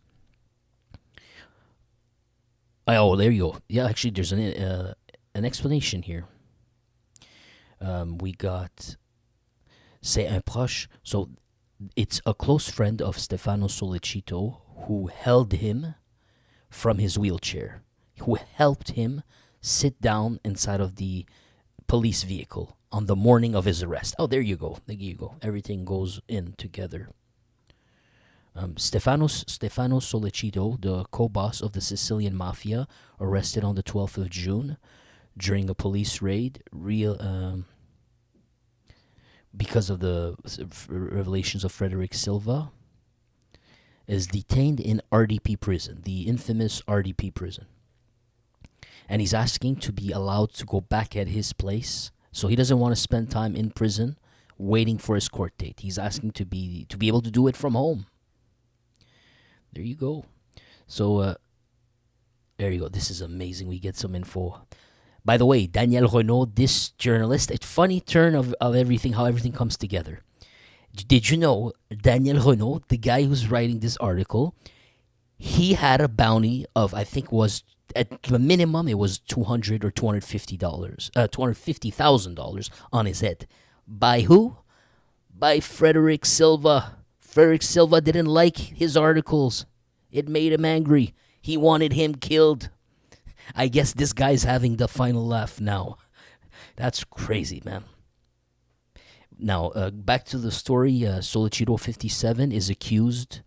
Oh, there you go. Yeah, actually, there's an explanation here. We got... C'est un proche. So it's a close friend of Stefano Solicito who held him from his wheelchair, who helped him sit down inside of the police vehicle on the morning of his arrest. Oh, there you go. There you go. Everything goes in together. Stefano Solicito, the co-boss of the Sicilian Mafia, arrested on the 12th of June during a police raid. Because of the revelations of Frédéric Silva. is detained in RDP prison, the infamous RDP prison. And he's asking to be allowed to go back at his place. So he doesn't want to spend time in prison waiting for his court date. He's asking to be able to do it from home. There you go. So there you go. This is amazing. We get some info. By the way, Daniel Renaud, this journalist, a funny turn of everything, how everything comes together. Did you know Daniel Renaud, the guy who's writing this article, he had a bounty of, I think was, at the minimum, it was $200 or $250,000 on his head. By who? By Frederick Silva. Frederick Silva didn't like his articles. It made him angry. He wanted him killed. I guess this guy's having the final laugh now. That's crazy, man. Now, back to the story. Solicitor 57 is accused,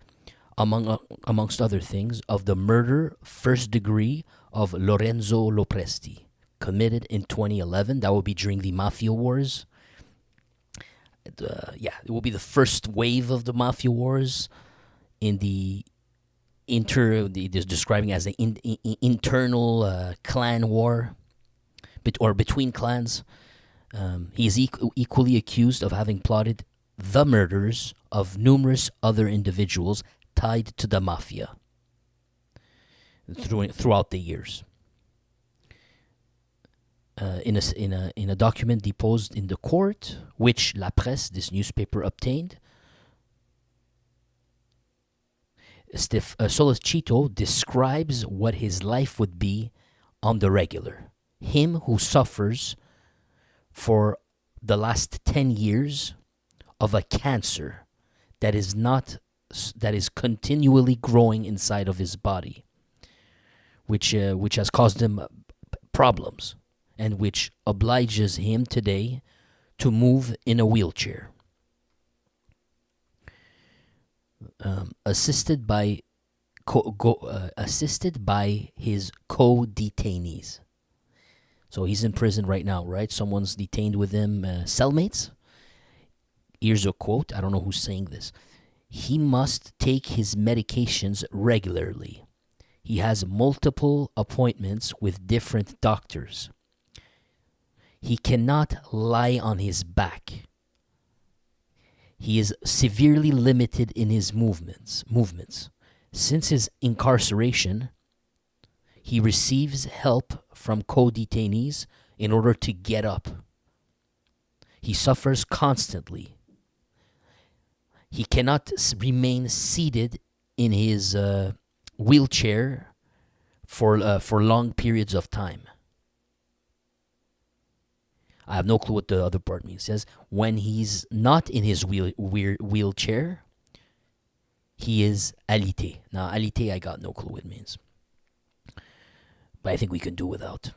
amongst other things, of the murder, first degree, of Lorenzo Lopresti, committed in 2011. That will be during the Mafia wars. It will be the first wave of the Mafia wars in the describing as an internal clan war, between clans. He is equally accused of having plotted the murders of numerous other individuals tied to the Mafia throughout the years. In a document deposed in the court, which La Presse, this newspaper, obtained, Sollicito describes what his life would be on the regular. Him who suffers for the last 10 years of a cancer that is continually growing inside of his body, which has caused him problems, and which obliges him today to move in a wheelchair. Assisted by his co-detainees. So he's in prison right now, right? Someone's detained with him, cellmates. Here's a quote. I don't know who's saying this. He must take his medications regularly. He has multiple appointments with different doctors. He cannot lie on his back. He is severely limited in his movements. Since his incarceration, he receives help from co-detainees in order to get up. He suffers constantly. He cannot remain seated in his wheelchair for long periods of time. I have no clue what the other part means. It says when he's not in his wheelchair, he is alité. Now, alité, I got no clue what it means. But I think we can do without.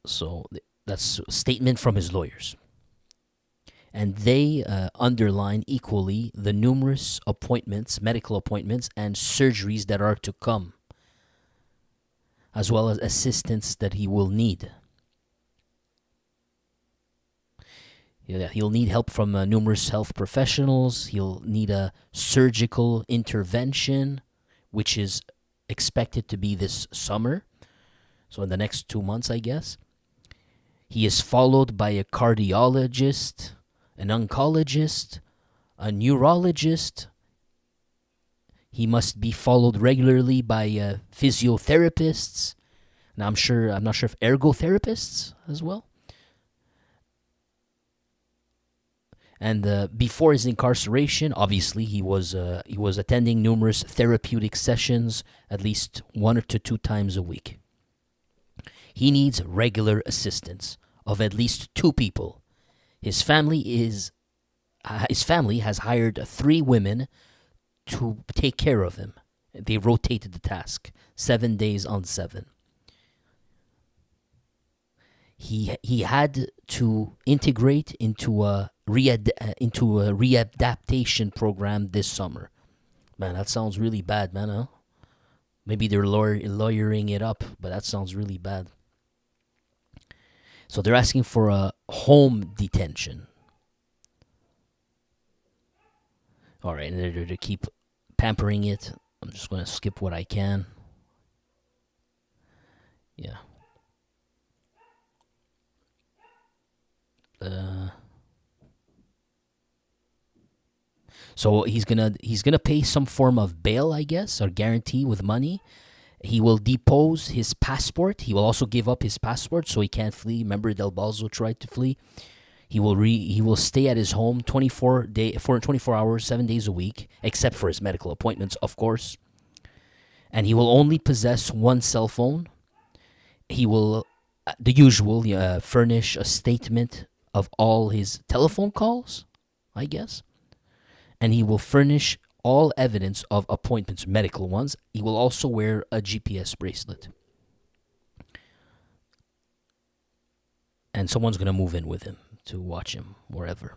So that's a statement from his lawyers. And they underline equally the numerous appointments, medical appointments, and surgeries that are to come, as well as assistance that he will need. He'll need help from numerous health professionals. He'll need a surgical intervention, which is expected to be this summer. So in the next 2 months, I guess. He is followed by a cardiologist, an oncologist, a neurologist. He must be followed regularly by physiotherapists. And I'm not sure if ergotherapists as well. And before his incarceration, obviously he was attending numerous therapeutic sessions at least 1 to 2 times a week. He needs regular assistance of at least 2 people. His family has hired 3 women to take care of him. They rotated the task, 7 days on 7. He had to integrate into a readaptation program this summer. Man, that sounds really bad, man. Huh? Maybe they're lawyering it up, but that sounds really bad. So they're asking for a home detention. All right, and they're to keep pampering it. I'm just going to skip what I can. Yeah. So he's gonna pay some form of bail, I guess, or guarantee with money. He will depose his passport. He will also give up his passport so he can't flee. Remember, Del Balzo tried to flee. He will stay at his home 24 hours, 7 days a week, except for his medical appointments, of course. And he will only possess one cell phone. He will, the usual, furnish a statement of all his telephone calls, I guess. And he will furnish all evidence of appointments, medical ones. He will also wear a GPS bracelet. And someone's going to move in with him to watch him wherever.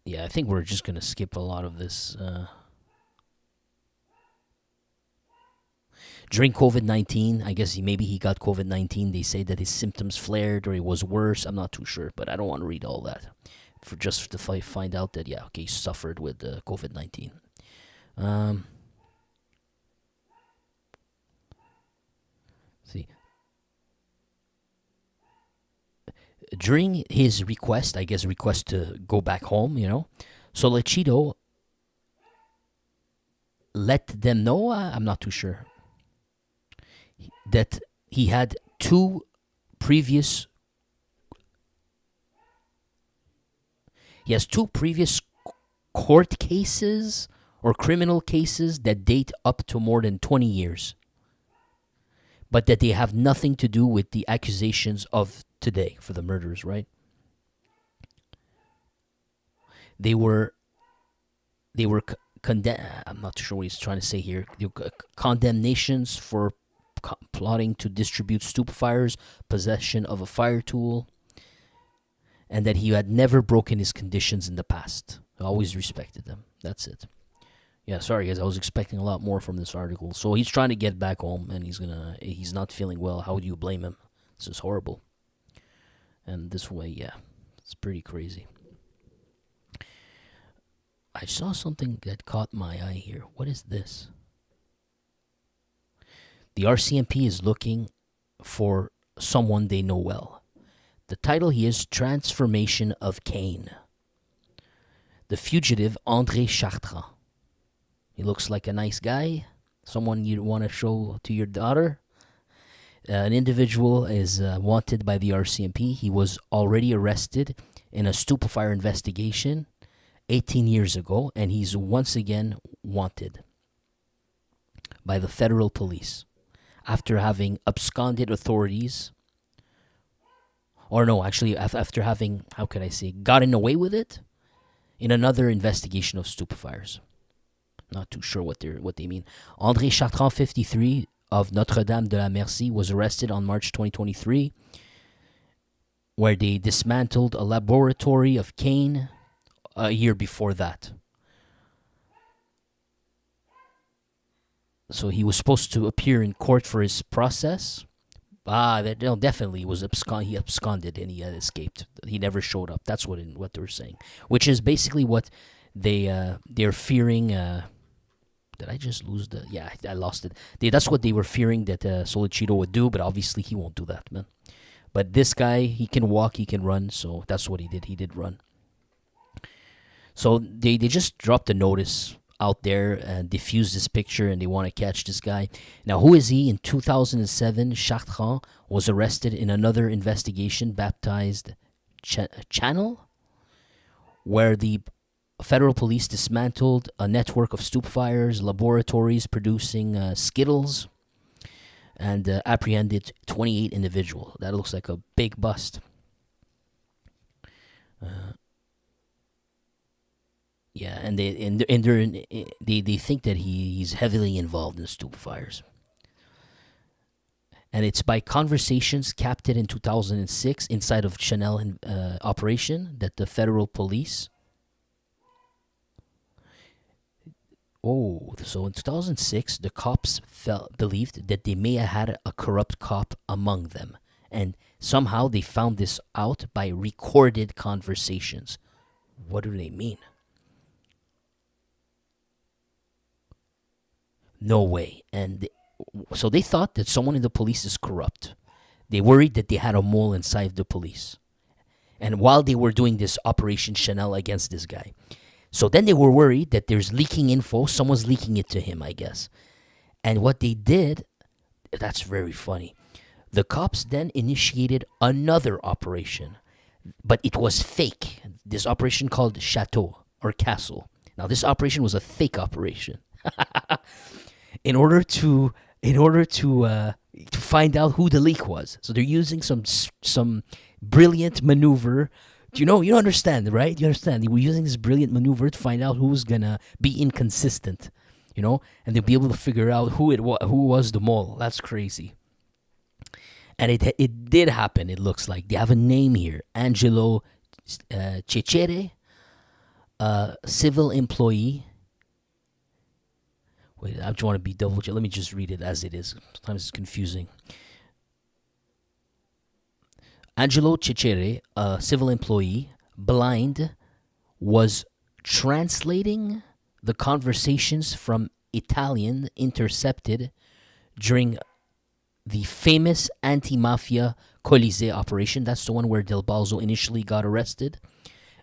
Yeah, I think we're just going to skip a lot of this. During COVID-19, I guess maybe he got COVID-19. They say that his symptoms flared or it was worse. I'm not too sure, but I don't want to read all that. For just to find out that, yeah, okay, he suffered with COVID-19. See. During his request to go back home, Sollecito let them know, I'm not too sure, that he had two previous court cases or criminal cases that date up to more than 20 years, but that they have nothing to do with the accusations of today for the murders, right? They were condemned. I'm not sure what he's trying to say here. Condemnations for plotting to distribute stupefires, possession of a fire tool, and that he had never broken his conditions in the past. I always respected them. That's it. Yeah, sorry guys, I was expecting a lot more from this article. So he's trying to get back home, and he's not feeling well. How do you blame him? This is horrible. And this way, yeah, it's pretty crazy. I saw something that caught my eye here. What is this? The RCMP is looking for someone they know well. The title here is Transformation of Cain. The fugitive André Chartrand. He looks like a nice guy, someone you'd want to show to your daughter. An individual is wanted by the RCMP. He was already arrested in a stupefier investigation 18 years ago, and he's once again wanted by the federal police after having absconded authorities. Or no, actually, after having, gotten away with it in another investigation of stupefires. Not too sure what they mean. André Chartrand, 53, of Notre-Dame de la Merci, was arrested on March 2023, where they dismantled a laboratory of Cain a year before that. So he was supposed to appear in court for his process. Definitely he absconded and he had escaped. He never showed up. That's what they were saying, which is basically what they're fearing. Did I just lose the? Yeah, I lost it. That's what they were fearing that Sollecito would do, but obviously he won't do that, man. But this guy, he can walk, he can run, so that's what he did. He did run. So they just dropped a notice out there and diffused this picture, and they want to catch this guy. Now, who is he? In 2007, Chartrand was arrested in another investigation baptized Channel, where the federal police dismantled a network of stupefires, laboratories producing Skittles, and apprehended 28 individuals. That looks like a big bust. Yeah, and they think that he's heavily involved in stupefires. And it's by conversations captured in 2006 inside of Chanel operation that the federal police. So in 2006, the cops believed that they may have had a corrupt cop among them, and Somehow they found this out by recorded conversations. What do they mean? No way. And so they thought that someone in the police is corrupt. They worried that they had a mole inside the police. And while they were doing this Operation Chanel against this guy. So then they were worried that there's leaking info. Someone's leaking it to him, I guess. And what they did, that's very funny. The cops then initiated another operation. But it was fake. This operation called Chateau or Castle. Now this operation was a fake operation. in order to find out who the leak was. So they're using some brilliant maneuver. You understand, right? You understand. They were using this brilliant maneuver to find out who's gonna be inconsistent, and they'll be able to figure out who was the mole. That's crazy. And it did happen. It looks like they have a name here, Angelo Cecere, civil employee. Wait, I just want to be double check. Let me just read it as it is. Sometimes it's confusing. Angelo Cecere, a civil employee, blind, was translating the conversations from Italian intercepted during the famous anti-mafia Colisée operation. That's the one where Del Balzo initially got arrested.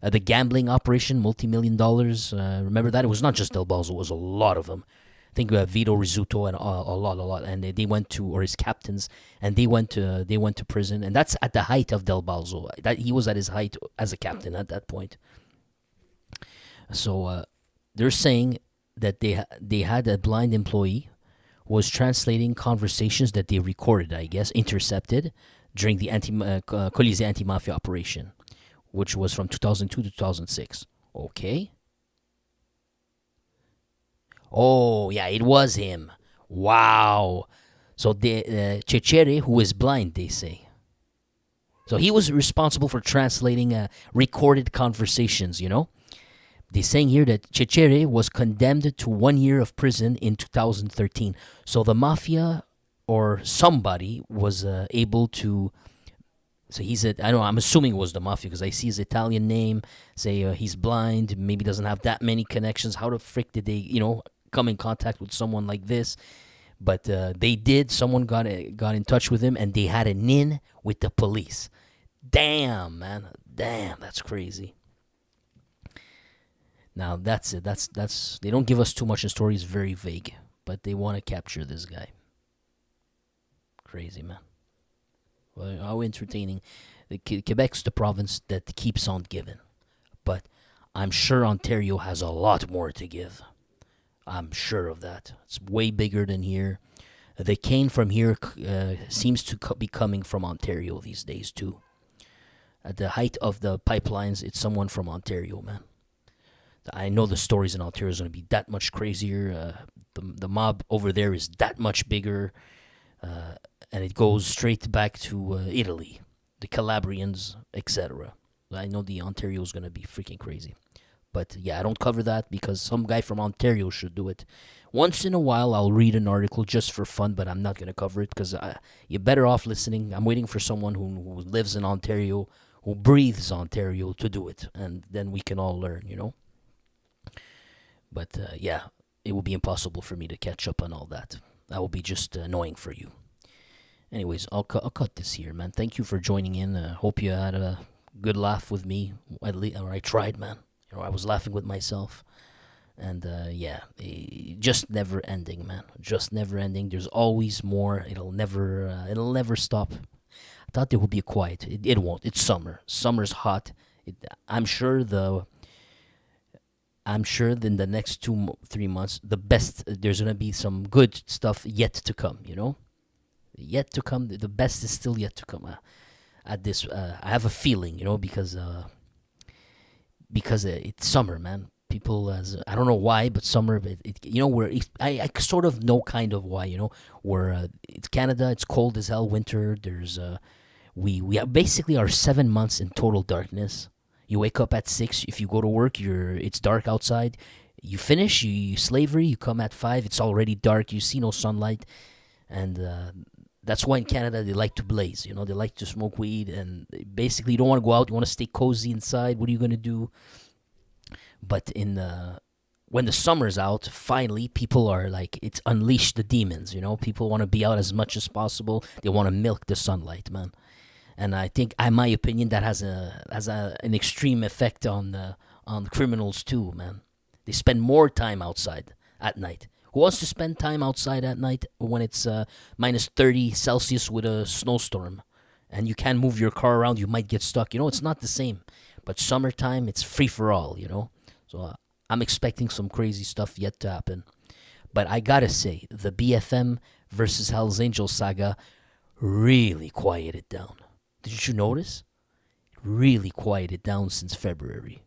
The gambling operation, multi-million dollars. Remember that? It was not just Del Balzo. It was a lot of them. I think Vito Rizzuto and a lot, and they went to, or his captains, and they went to prison, and that's at the height of Del Balzo. That he was at his height as a captain at that point. So they're saying that they had a blind employee who was translating conversations that they recorded, I guess, intercepted during the Colisée anti-mafia operation, which was from 2002 to 2006. Okay. Oh, yeah, it was him. Wow. So Cecere, who is blind, they say. So he was responsible for translating recorded conversations, They're saying here that Cecere was condemned to 1 year of prison in 2013. So the mafia or somebody was able to... So I'm assuming it was the mafia because I see his Italian name. Say he's blind, maybe doesn't have that many connections. How the frick did they, come in contact with someone like this? But they did. Someone got in touch with him, and they had an in with the police. Damn, man. Damn, that's crazy. Now, that's it. That's they don't give us too much in stories. Very vague. But they want to capture this guy. Crazy, man. Well, how entertaining. Quebec's the province that keeps on giving. But I'm sure Ontario has a lot more to give. I'm sure of that. It's way bigger than here. The cane from here seems to be coming from Ontario these days, too. At the height of the pipelines, it's someone from Ontario, man. I know the stories in Ontario is going to be that much crazier. The mob over there is that much bigger. And it goes straight back to Italy, the Calabrians, etc. I know the Ontario is going to be freaking crazy. But yeah, I don't cover that because some guy from Ontario should do it. Once in a while, I'll read an article just for fun, but I'm not going to cover it because you're better off listening. I'm waiting for someone who lives in Ontario, who breathes Ontario to do it. And then we can all learn, But yeah, it will be impossible for me to catch up on all that. That will be just annoying for you. Anyways, I'll cut this here, man. Thank you for joining in. Hope you had a good laugh with me. Or I tried, man. I was laughing with myself. And yeah, just never ending, man. Just never ending. There's always more. It'll never stop. I thought there would be a quiet. It won't. It's summer. Summer's hot. I'm sure in the next 2-3 months, there's gonna be some good stuff yet to come. Yet to come. The best is still yet to come. At this, I have a feeling, because it's summer, man. People, I don't know why, but summer, I sort of know kind of why, where it's Canada, it's cold as hell. Winter, there's we basically are 7 months in total darkness. You wake up at 6. If you go to work, it's dark outside. You finish, you slavery. You come at 5. It's already dark. You see no sunlight, and That's why in Canada they like to blaze. You know, they like to smoke weed, and basically you don't want to go out. You want to stay cozy inside. What are you gonna do? But when the summer's out, finally people are like, it's unleash the demons. You know, people want to be out as much as possible. They want to milk the sunlight, man. And I think, in my opinion, that has an extreme effect on criminals too, man. They spend more time outside at night. Who wants to spend time outside at night when it's minus 30 Celsius with a snowstorm and you can't move your car around? You might get stuck. You know, it's not the same. But summertime, it's free for all, you know. So I'm expecting some crazy stuff yet to happen. But I gotta say, the BFM versus Hells Angels saga really quieted down. Did you notice? Really quieted down since February.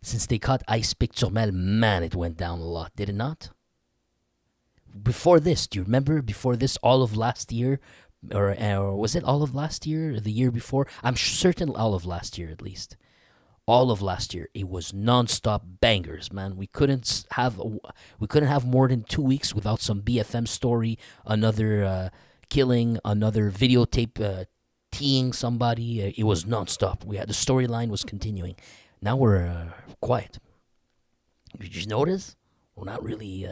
Since they caught Ice Pick Turmel, man, it went down a lot, did it not? Before this, do you remember? Before this, all of last year, or was it all of last year, or the year before? I'm certain all of last year, at least. All of last year, it was non-stop bangers, man. We couldn't have more than 2 weeks without some BFM story, another killing, another videotape teeing somebody. It was non-stop. The storyline was continuing. Now we're quiet. Did you notice? We're not really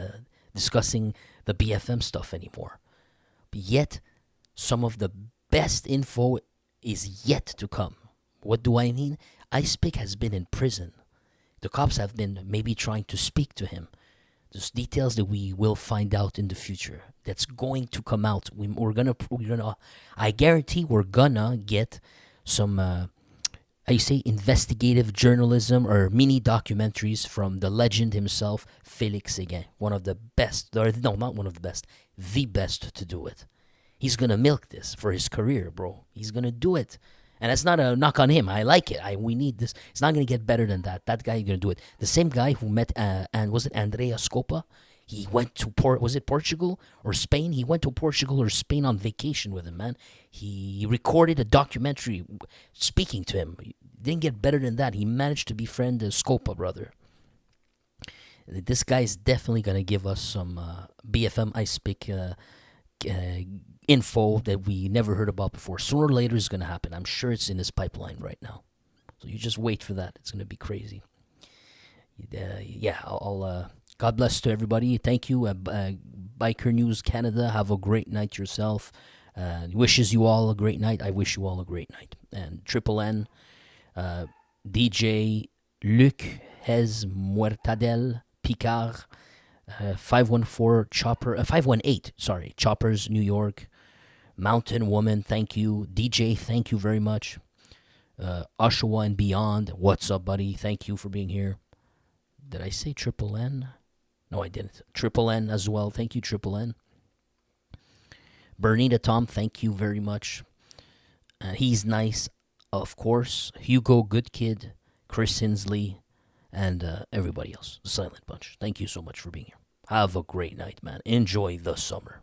discussing the BFM stuff anymore. But yet, some of the best info is yet to come. What do I mean? Ice Pick has been in prison. The cops have been maybe trying to speak to him. There's details that we will find out in the future. That's going to come out. We're gonna. I guarantee we're gonna get some. Investigative journalism or mini documentaries from the legend himself, Félix Séguin. One of the best, no, not one of the best, the best to do it. He's gonna milk this for his career, bro. He's gonna do it. And that's not a knock on him. I like it. We need this. It's not gonna get better than that. That guy is gonna do it. The same guy who met, and was it Andrea Scopa? He went to was it Portugal or Spain? He went to Portugal or Spain on vacation with him, man. He recorded a documentary speaking to him. Didn't get better than that. He managed to befriend the Scopa brother. This guy is definitely gonna give us some BFM Ice Pick info that we never heard about before. Sooner or later, it's gonna happen. I'm sure it's in his pipeline right now. So you just wait for that. It's gonna be crazy. I'll God bless to everybody. Thank you, Biker News Canada. Have a great night yourself. Wishes you all a great night. I wish you all a great night. And Triple N, DJ Luc Hez Muertadel Picard, 514 Chopper, 518. Sorry, Choppers New York. Mountain Woman, thank you. DJ, thank you very much. Oshawa and Beyond, what's up, buddy? Thank you for being here. Did I say Triple N? No, I didn't. Triple N as well. Thank you, Triple N. Bernita Tom, thank you very much. He's nice, of course. Hugo, good kid. Chris Hinsley, and everybody else. The Silent Bunch. Thank you so much for being here. Have a great night, man. Enjoy the summer.